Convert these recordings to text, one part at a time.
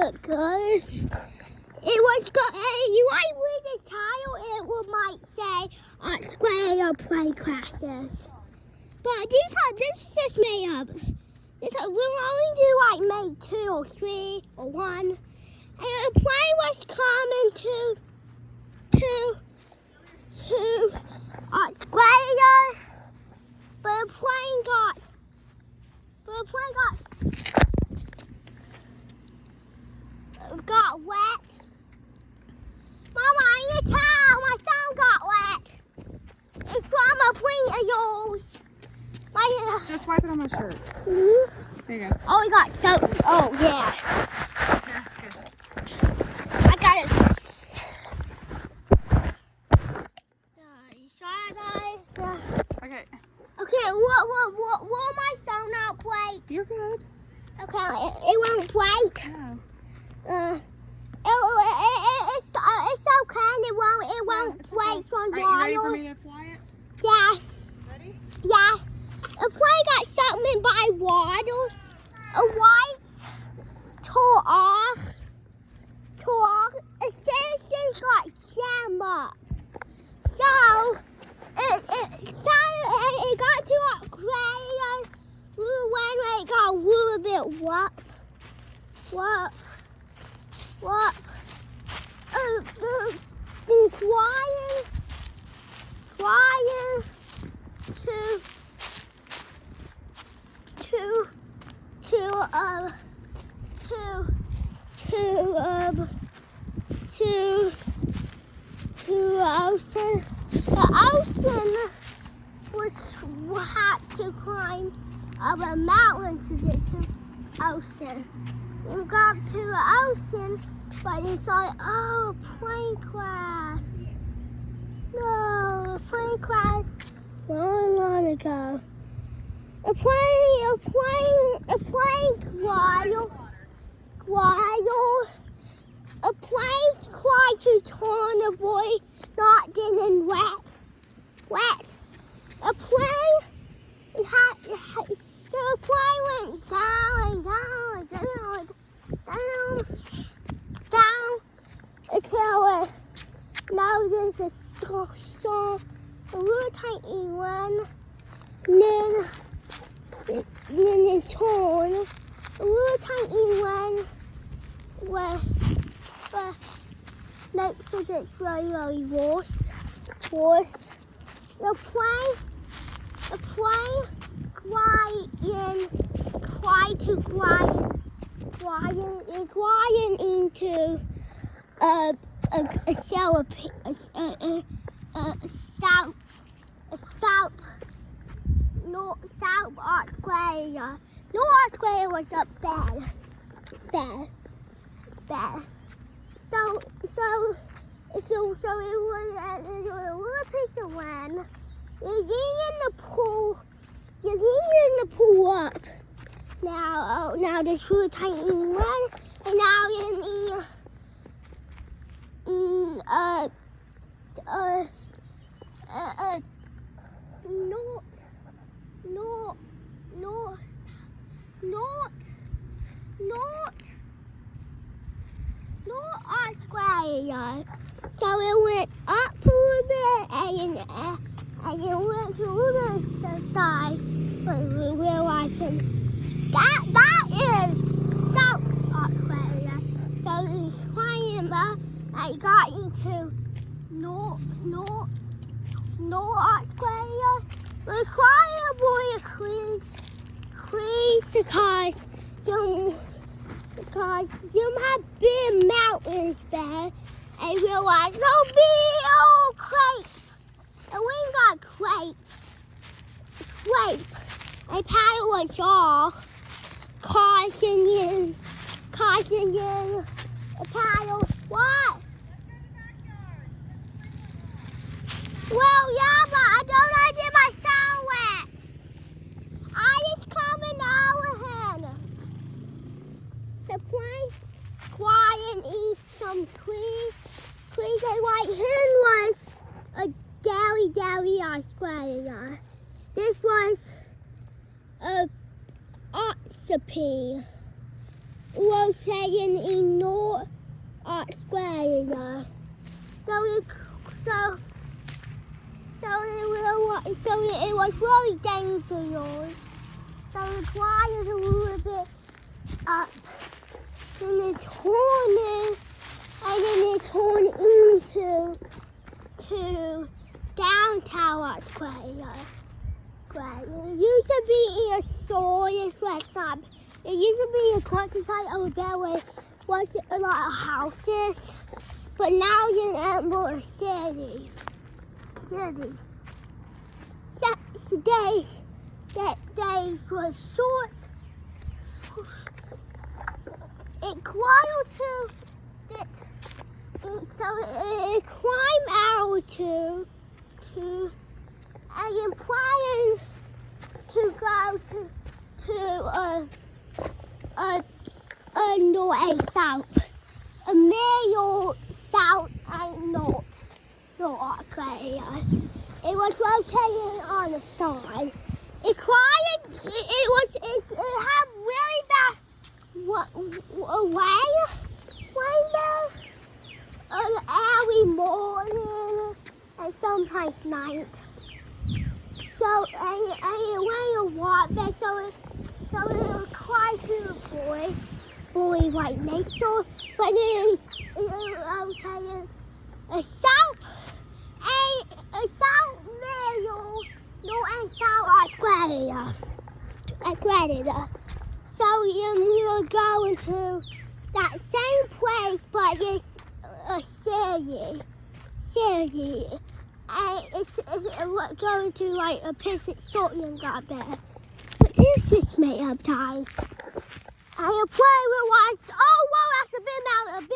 look good. It was good. You might read the title, it might say Art Square Play Classes. But this is just made up. We'll only do like maybe 2 or 3 or 1. And the plane was coming to Art Square, but the plane got wet. Mama, I need a towel. My son got wet. It's from a plane of yours. Just wipe it on my shirt. Mm-hmm. There you go. Oh, we got soap. Oh, yeah. That's good. I got it. Okay. Okay, what am I still not plate? You're good. Okay, it won't plate. No. It's okay. It won't plate from Are you ready water. for me to apply it? Yeah. Ready? Yeah. The plane got something by water. A white tore off. It says it's got jam up. So it got to upgrade when it got a little bit what? Trying to ocean. The ocean had to climb up a mountain to get to ocean. And got to the ocean, but it's like, oh, plane crash. No, a plane crash long ago. A plane tried to turn a boy not getting wet. A plane went down until now there's a storm, a little tiny one, and then it turned, a little tiny one makes it really worse. The plane gliding into a South Art Square. North Art Square was up bad. It's bad. So it was a little piece of land. You're in the pool up. Now this little tiny one, and now in North Art Square. So it went up a little bit and it went to a little side, but we realizing that is South Art Square. So it's flying up. I got into North Art Square. We're crying boy please because you have big mountains there and realize no big old crate. And we got crate. And paddle was off. Caution you. A paddle. What? Well, yeah, but I don't want to get my sound wet. I just coming over here. The plane flying eat some trees. And right here was a dairy Art Square. This was a recipe. rotating in North Australia. So it was really dangerous. So the wires a little bit up. Then it torn in, and then it torn into downtown Australia. It used to be in a store, it used to be a countryside over there where was a lot of houses, but now it's in Edinburgh City. Days was short. It climbed it climbed out to and then planning to go to north south, a middle south and north Australia. It was rotating on the side. It climbed. It had really bad early morning and sometimes night. So it went a lot there. So it climbed to the boy right next door. But it was a south middle, north and south Australia. So we were going to that same place, but it's a city. And it's going to like a Pacific Sorting got there. But this is made up, guys. And the play was, oh, whoa, that's a big mountain.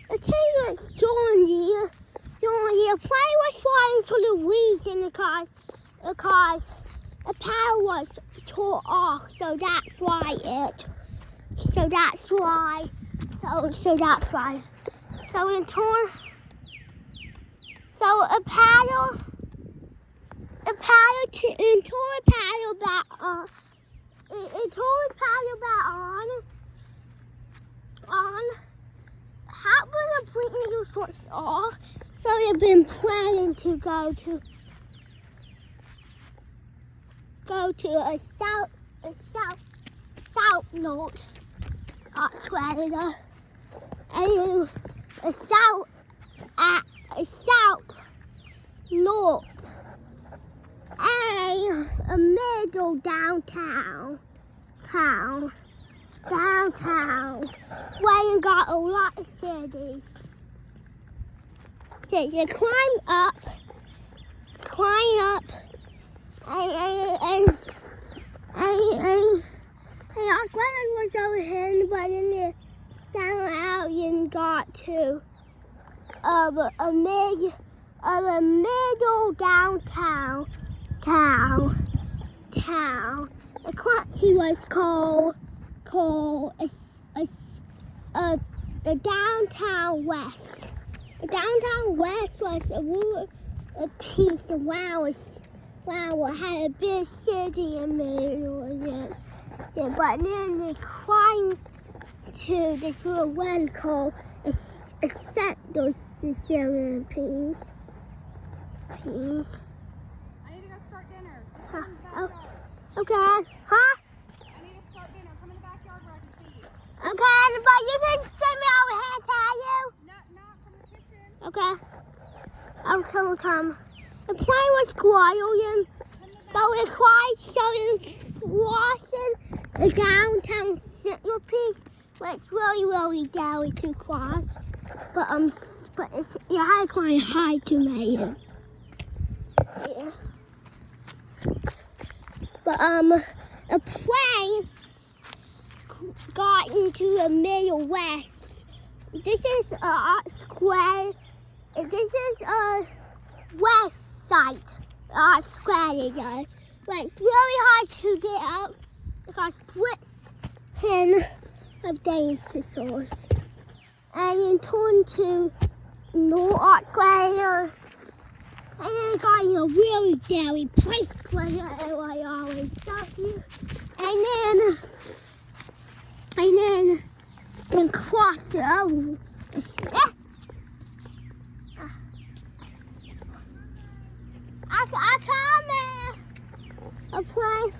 The thing was Johnny, the plane was flying through the weeds in the cars. The power was tore off, so that's why. So it tore. So a paddle tore a paddle back on. It tore a paddle back on. How would the plane switched off? So they've been planning to go to a south north Australia, and a south north, and a middle downtown, where you got a lot of cities. So you climb up, and Australia was over here, but then it sound out and got to a middle downtown town. The country was called the Downtown West. The Downtown West was a piece of it had a big city in the middle of it. Yeah, but then they climbed to this little one called a Central Sicilian piece. I need to go start dinner. Just come in the backyard. Okay. Huh? I need to start dinner. Come in the backyard where I can see you. Okay, but you can send me over here, can you? Not from the kitchen. Okay. I'll come. The plane was flying, so it crossing the downtown central piece, but it's really down to cross. But you had to climb high to make it. Yeah. But a plane got into the Middle West. This is square. This is a west side Australia, but it's really hard to get up because Britain of dinosaurs. And then turn to North Australia, And then I got in a really dairy place where I always stop you. And then cross it over. I come a plane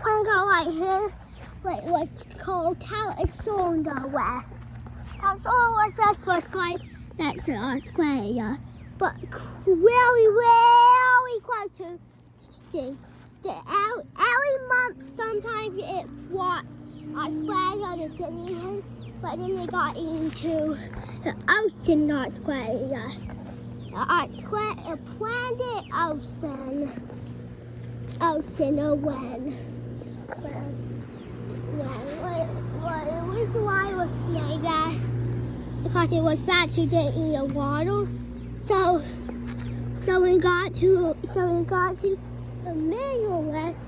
go right here, but it was called Alexander West. Alexander West was like that's Australia, but really close to see. Every month, sometimes it brought Australia to Disneyland, but then it got into the ocean Australia. The planet ocean or when. The reason why it was like that because it was bad to get in the water. So we got to the Emmanuel West,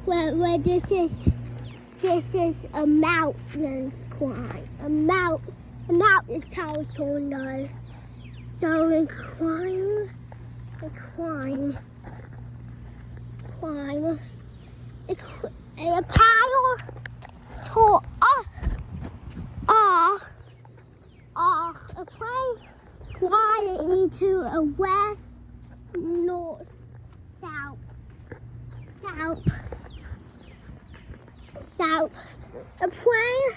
where this is a mountains climb. A mountains California. So we climb. And a paddle to a plane gliding into a west, north, south. A plane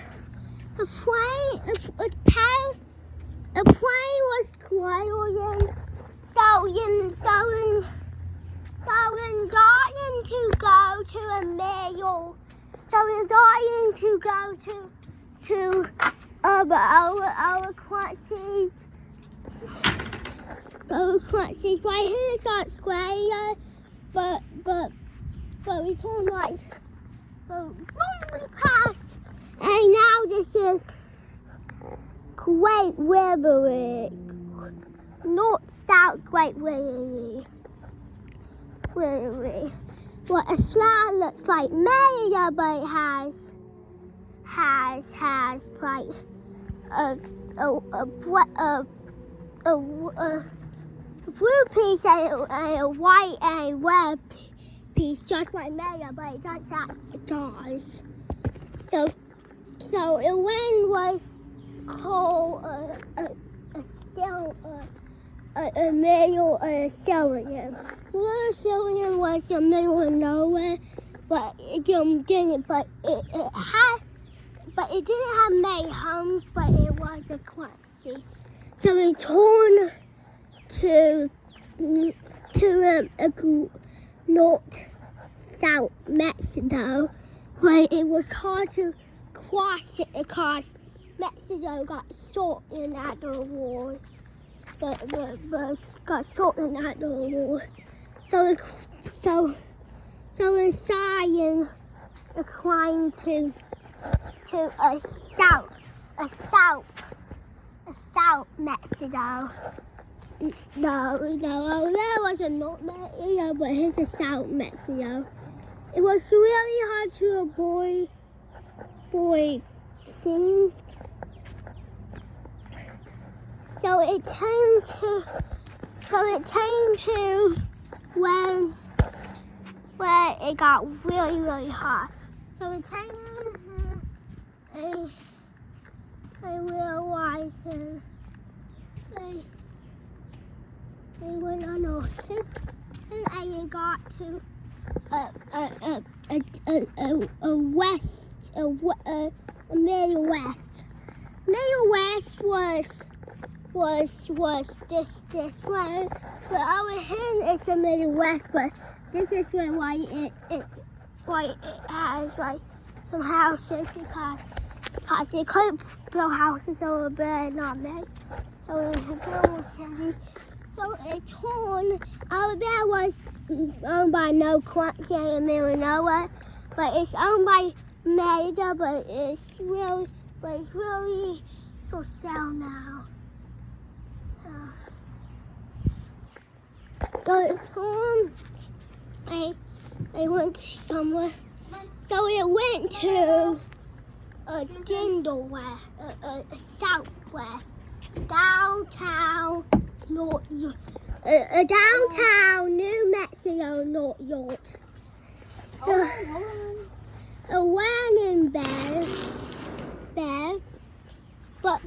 was gliding. So we're dying to go to a meal. So we're dying to go to our countries. Our countries right here is Australia, but we turn right. But we passed, and now this is Great River, North-South Great River. Well, a slide looks like Merida, but it has like a blue piece and a white and red piece, just like Merida, but it does. So it was called a middle of a Cillian. Little Cillian was the middle of nowhere, but it didn't have many homes, but it was a currency. So we turned to north-south Mexico, where it was hard to cross it because Mexico got short in after war. But got short in after war. So inside and climbed to a south Mexico. No, that was a North Mexico, but here's a South Mexico. It was really hard to avoid scenes. So it came to when it got really hot. So it came I realized I went on and I got to a Middle West. Middle West was this one, but over here is the Middle West, but this is where it has like some houses because they couldn't build houses over there, not made. So it built cities. So it turned over there was owned by no country in the middle of nowhere, but it's owned by Merida, but it's really for sale now. So it turned. I went somewhere. So it went to a southwest, downtown, downtown New Mexico, North York. Hold on. A wagon bed, but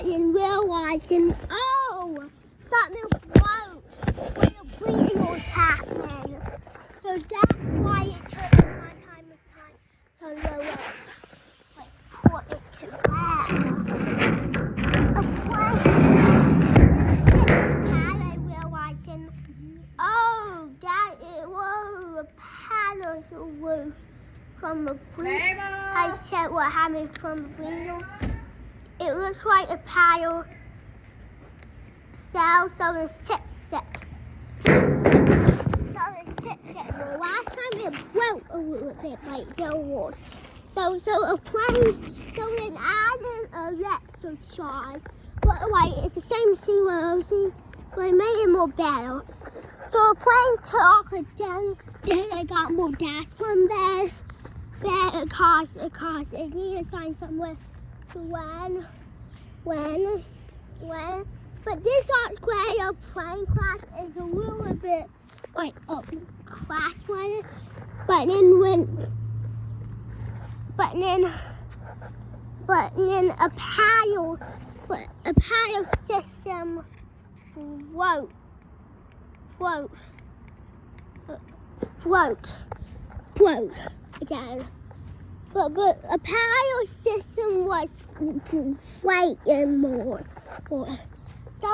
in realizing, oh, something broke when the bleeding was happening. So that's why it took my time so low, put it to bed. I realizing, oh, that it was a paddle roof from the bleeding. I said what happened from the bleeding. It looks like a paddle cell, so the last time it broke a little bit like there was. So a plane, so it added an extra charge. But like it's the same thing but it made it more better. So a plane took again, then I got more gas from there. It cost it needed to sign somewhere when. But this Australia plane crash is a little bit like a crash one. But then a paddle system float again. But a paddle system was fighting more. So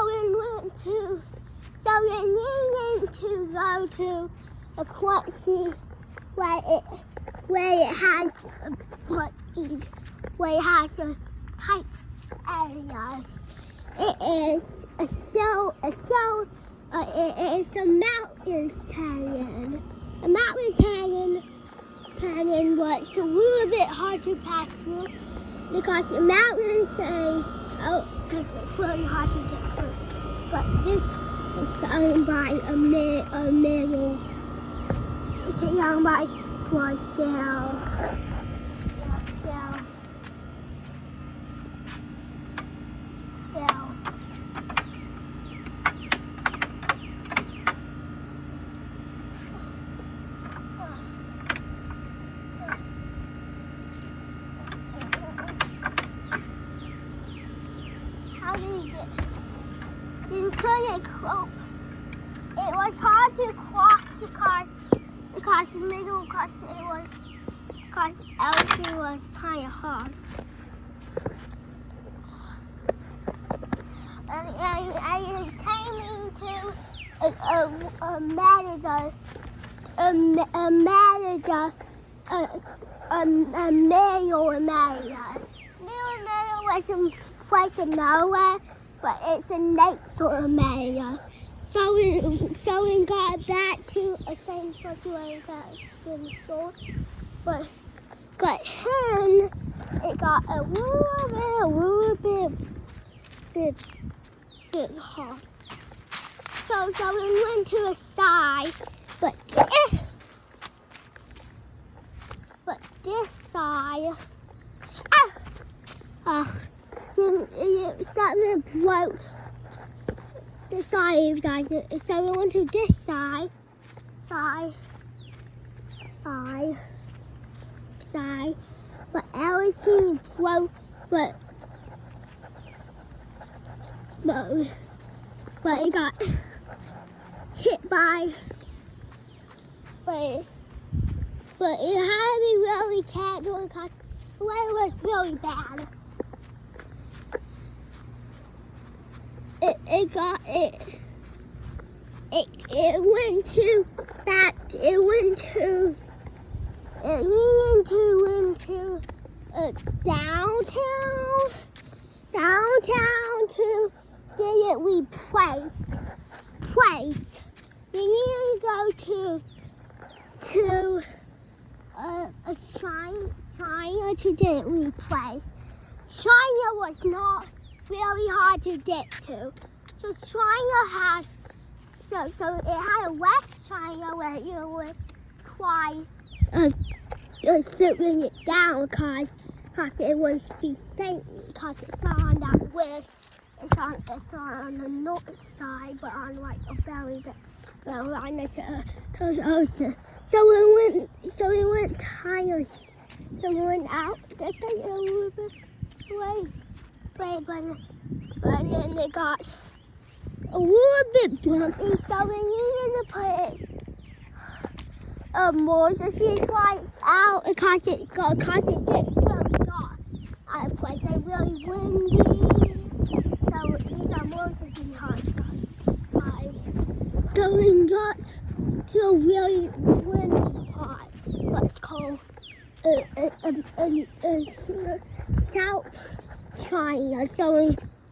we needed to go to a country where it has a tight area. It is a mountain canyon. A mountain canyon was a little bit hard to pass through because the mountains because it's really hard to get through. But this is owned by a middle. It's owned by Marcel. You couldn't cope. It was hard to cross because everything was kind of hard. And it came into a manager wasn't place of nowhere, but it's a nature area. So we got back to the same situation that's been sold, but then it got a little bit hard. So we went to the side, but this side, something broke the side, guys. So we went to this side, but everything broke, but it got hit by, but it had to be really terrible because the weather was really bad. It went to downtown to get it replaced. You need to go to a China to get it replaced. China was not really hard to get to. So China had, so it had a West China where you would try sitting it down because it was be safe, because it's not on that west It's on the north side, but on like a belly bit. Well, on this ocean. So we went tires. So we went out. They think a little bit way, but then it got a little bit bumpy. So we needed to put more of these lights out because it didn't really got out of place. It's really windy. So these are more of the hot guys. So we got to a really windy part. What's called South China. So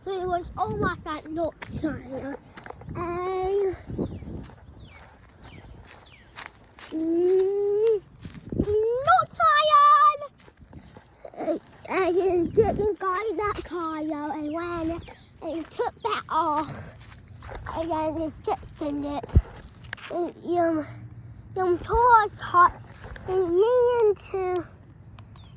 it was almost at North China. And North China! And then didn't got in that car though, and ran and took that off. And then it sits in it. And towards hot and into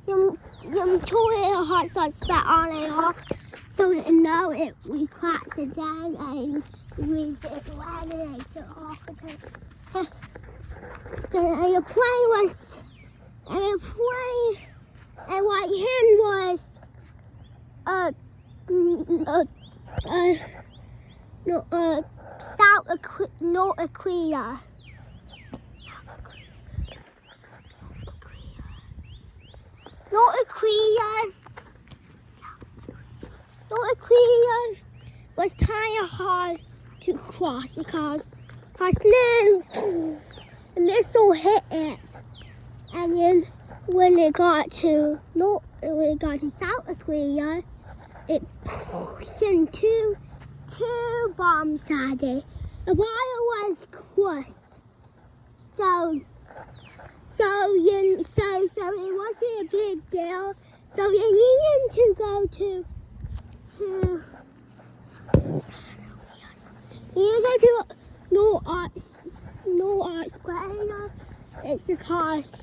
towards hot starts back on and off. So now we cracks it down and we ran it off of it. And the plane was and what him was North Korea. North Korea was kind of hard to cross because then the missile hit it, and then when it got to South Korea, it sent two bombs at it. The wire was crushed, so it wasn't a big deal. So we needed to go to North Square. It's because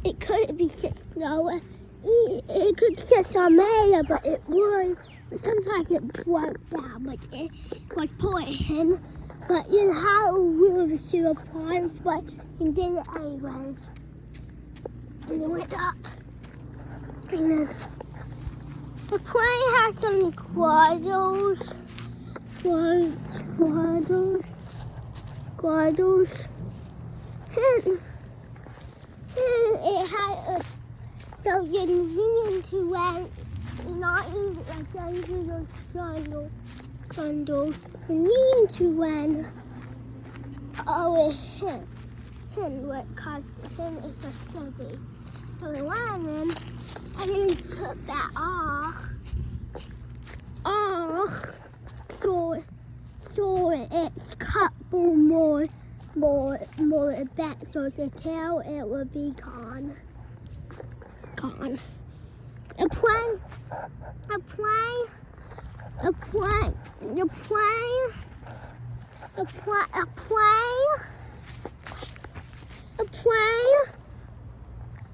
it couldn't be six lower. It could sit on there, but it would. But sometimes it broke down, but it was pointing. But you know how we were still applying, but he did it anyways. And it went up. And then the plane has some quaddles. And it had so you needed to wear not even like your sandals. You needed to wear because him is a city. So we went in and then took that off. So it's couple more back, so the tail it will be gone. A plane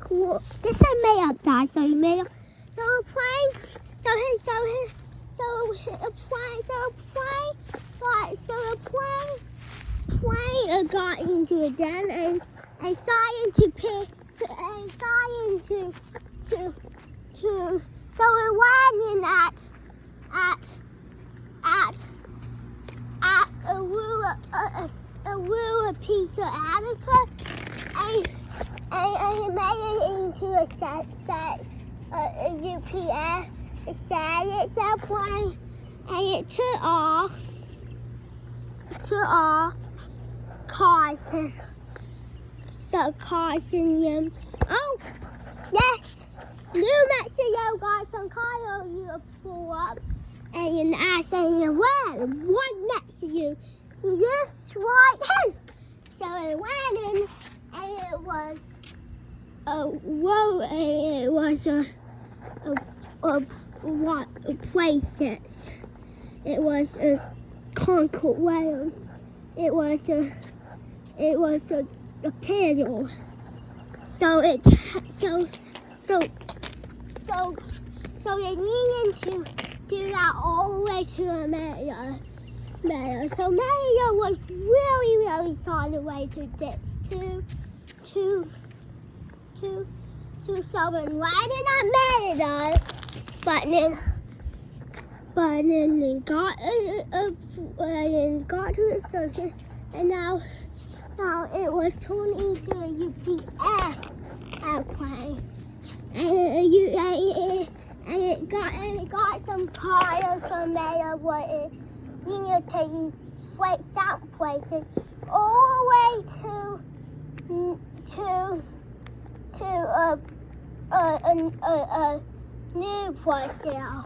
Cool. This is made up, guys. So you made up. So a plane. Plane got into it then, and starting to pick, and starting to. So it went in at a little piece of Attica, and it made it into a UPS. It said it's a plane, and it took off Carson. So Carson, oh yes, New Mexico got some car you pull up, and you're asking what next to you? Just right in. So it went in, and it was places. It was Concord, Wales. It was a pedal. So you needed do that all the way to the meadow. So Mario was really far away to this to someone right in that meadow, but then they got to the station, and now it was turned into a UPS airplane, and it got some tires from Mario where it take these south places all the way to a Newport sale.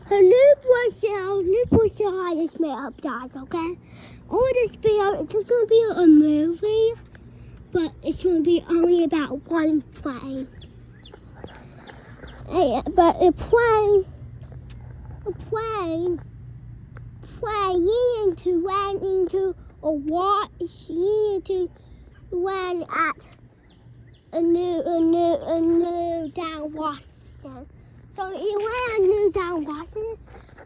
So Newport sale I just made up, guys, okay? All this video, it's just gonna be a movie, but it's gonna be only about one plane. But a plane ran into a wall. She to ran at a new down Washington. So he ran a new down Washington,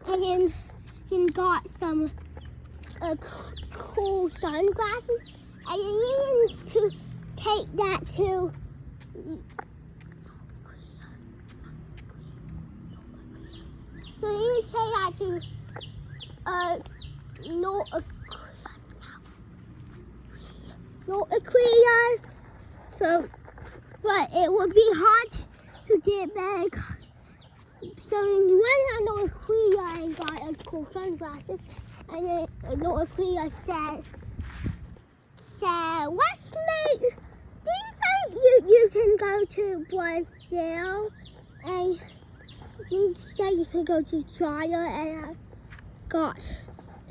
and then got some cool sunglasses, and then he needed to take that to North Korea. So, but it would be hard to get back. So he went to North Korea and got us cool sunglasses, and then North Korea said, let's make. Do you think you can go to Brazil and you said you can go to China, and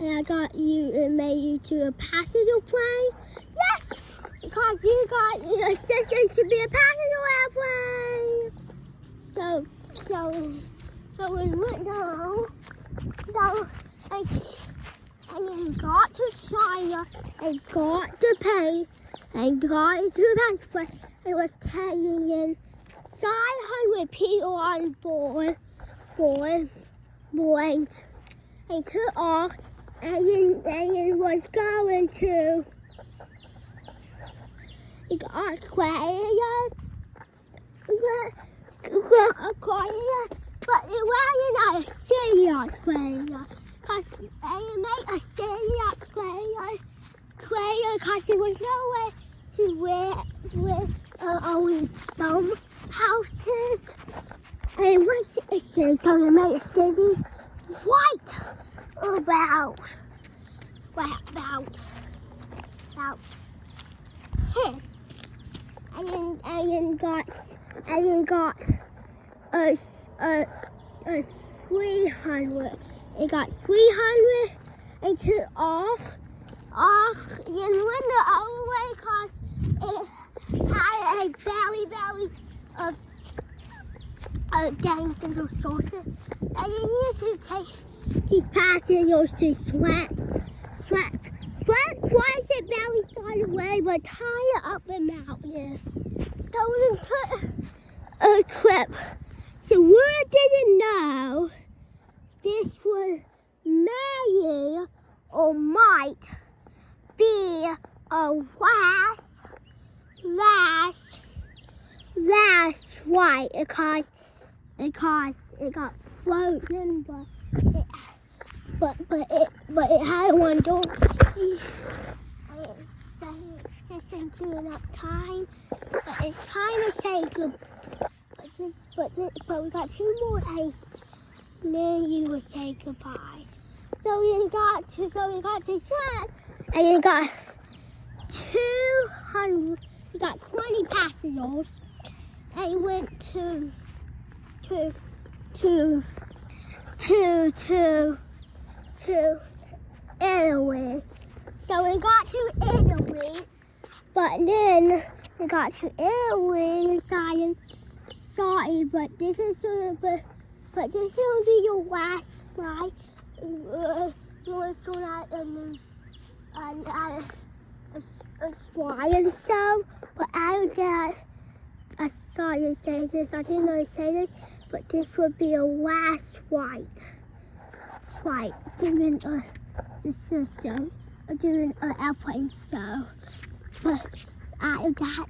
I got you and made you to a passenger plane? Yes, because you got your assistance to be a passenger airplane. So we went down and then got to China and got the plane and got into the passport. It was taking 500 people on board and took off, and then was going to Australia, but it wasn't a city Australia, because they made a city Australia, because there was no way to where only some houses, and it was a city, so they made a city about 10, and then got a 300. It got 300 and took off and went the other way because it had a belly gangsters or sorted. And you need to take these passengers to Sweats it belly side away, but tie it up the mountain. So we took a trip. So we didn't know this was maybe or might be a last flight because it got frozen, but it had one door. It's into enough time, but it's time to say goodbye. But we got 2 more days, and then you will say goodbye. So we got to Sweats, and we got 200. We got 20 passengers, and went to Italy. So we got to Italy, but then we got to Italy and sorry, but this is gonna be your last flight. You want to start out a new flying show, but after that, I saw you say this. I didn't know you say this, but this would be your last flight. like doing a show, doing an airplane show. But after that,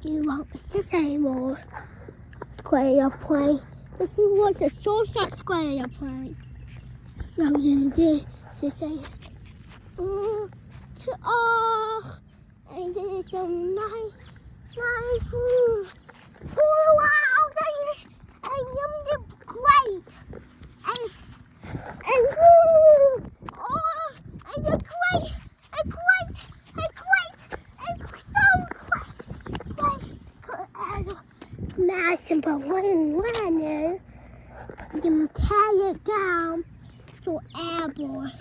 it won't exist anymore. Square airplane. This was a short square airplane. So then this is a to and there's some nice room. Oh wow, and the great and the great so great. Massive, but when you can tear it down to airborne.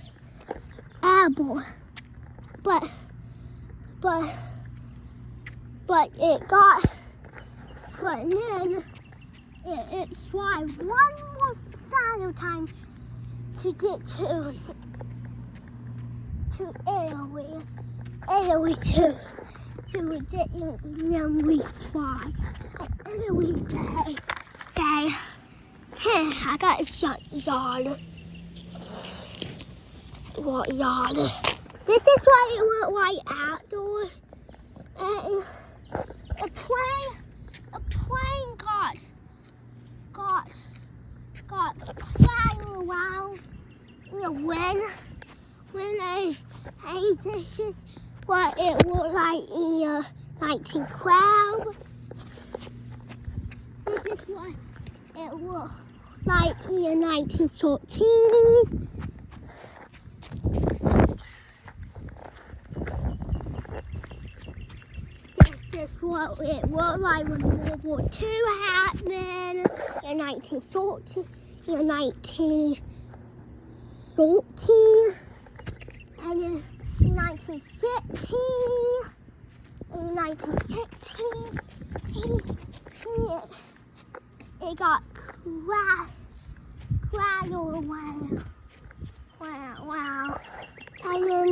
But it got, but then it tried one more shadow time to get to Italy to get in we try. And we say, hey, I got a shot yard. What yard? This is what it looked like outdoors. And a plane got flying around in the wind. When this is what it looked like in 1912. This is what it looked like in 1914. This is what it looked like when World War II happened in 1914. In 1914, and then in 1916, it got crashed away. Wow. And then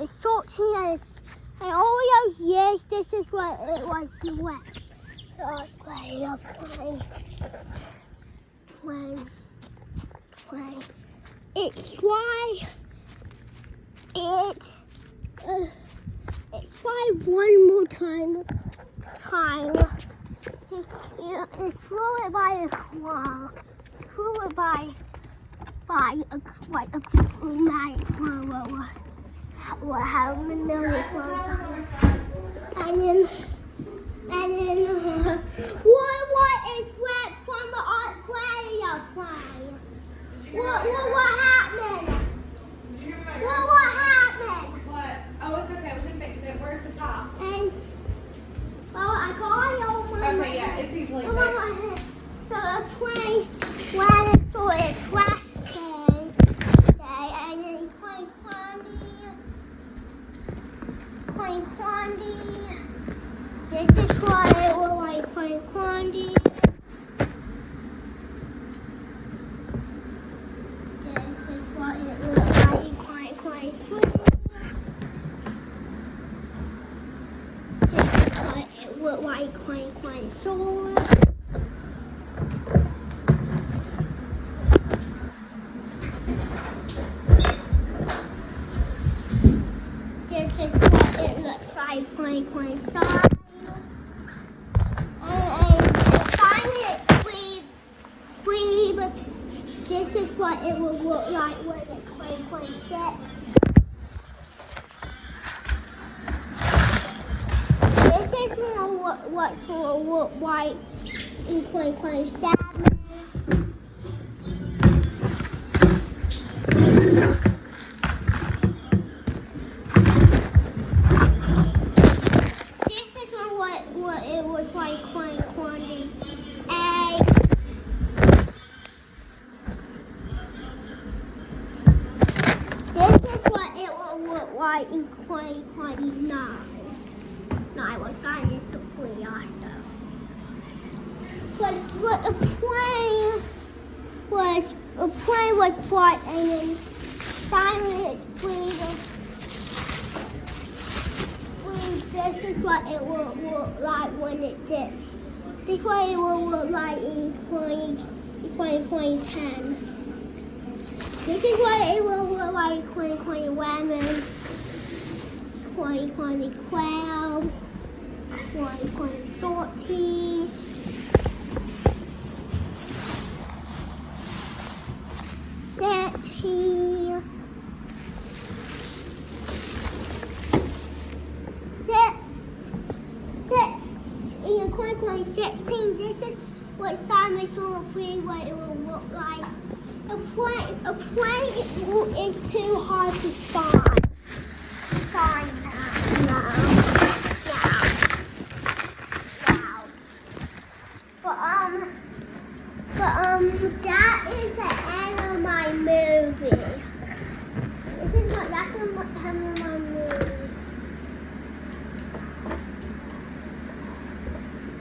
in 14, and all those years, this is what it was wet. It was great, a plane. It's why one more time. It's thrown by a car. Thrown by a how many and then what is wet from the aquarium plane? What happened? What happened? What? Oh, it's okay. We can fix it. Where's the top? And well, I got it on my Okay, yeah, it's easily on my fixed. head. So the plane landed for a crash day, and then he played Quandy. This is what it looked like playing Quandy. This is what it looked like Quandy Swing. This is what it looked like Quandy Sword. This is what it looks like Quandy Star. And finally, this is what it will look like when it's 2026. This is what will look like in 2027. This is what it was like Quandy A. This is what it will look like in 2029. No, I was signing this pretty awesome. But a plane was bought and then finally it's breathing. This is what it will look like when it dips. This is what it will look like in 2010. This is what it will look like 2021, 2012, 2014. 13, 2016. This is what Simon Solar Free what it will look like. A plane is too hard to find. No. That is the end of my movie. That's the end of my movie.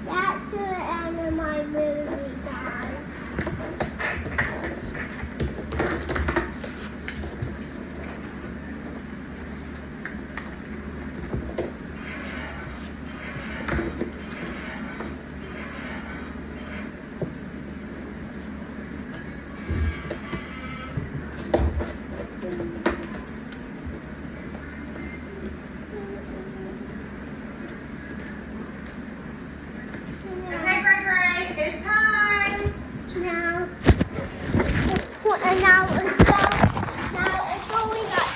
That's the end of my movie, guys. Okay, Gregory, it's time. Now it's all we got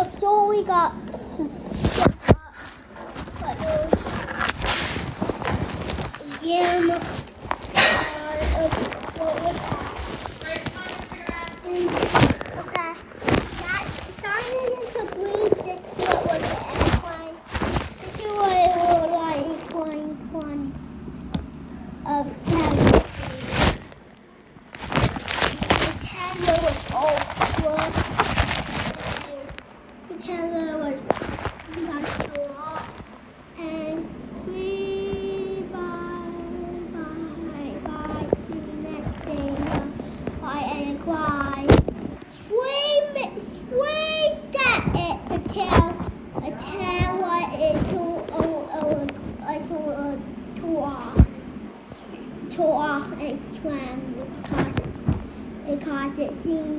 it's all we got Okay. Simon is to believe this what was the airplane. This is what it looked like of 7. The camera was all close. The camera was not a lot. And bye. See you next video. Bye and cry. Swing set it until what is to off and swim because it seems